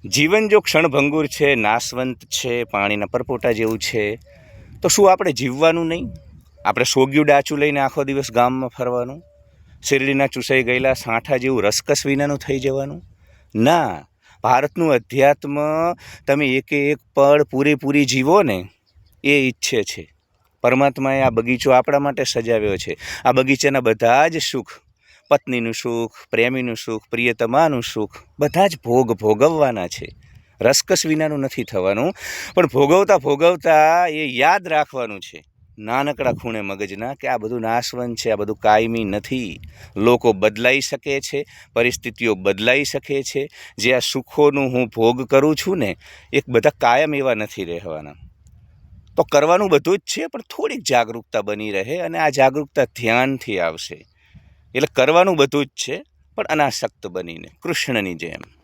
જીવન જો ક્ષણભંગુર છે, નાશવંત છે, પાણીના પરપોટા જેવું છે, તો શું આપણે જીવવાનું નહીં? આપણે સોગ્યું ડાચું લઈને આખો દિવસ ગામમાં ફરવાનું? શેરડીના ચૂસાઈ ગયેલા સાંઠા જેવું રસકસ વિનાનું થઈ જવાનું? ના, ભારતનું અધ્યાત્મ તમે એકે એક પળ પૂરેપૂરી જીવો ને એ ઈચ્છે છે. પરમાત્માએ આ બગીચો આપણા માટે સજાવ્યો છે. આ બગીચાના બધા જ સુખ, પત્નીનું સુખ, પ્રેમીનું સુખ, પ્રિયતમાનું સુખ, બધા જ ભોગવવાના છે. રસકસ વિનાનું નથી થવાનું, પણ ભોગવતા ભોગવતા એ યાદ રાખવાનું છે નાનકડા ખૂણે મગજના કે આ બધું નાશવંત છે, આ બધું કાયમી નથી. લોકો બદલાઈ શકે છે, પરિસ્થિતિઓ બદલાઈ શકે છે. જે આ સુખોનું હું ભોગ કરું છું ને, એક બધા કાયમ એવા નથી રહેવાના. તો કરવાનું બધું જ છે, પણ થોડીક જાગૃતતા બની રહે, અને આ જાગૃતતા ધ્યાનથી આવશે. એટલે કરવાનું બધું જ છે, પણ અનાસક્ત બનીને, કૃષ્ણની જેમ.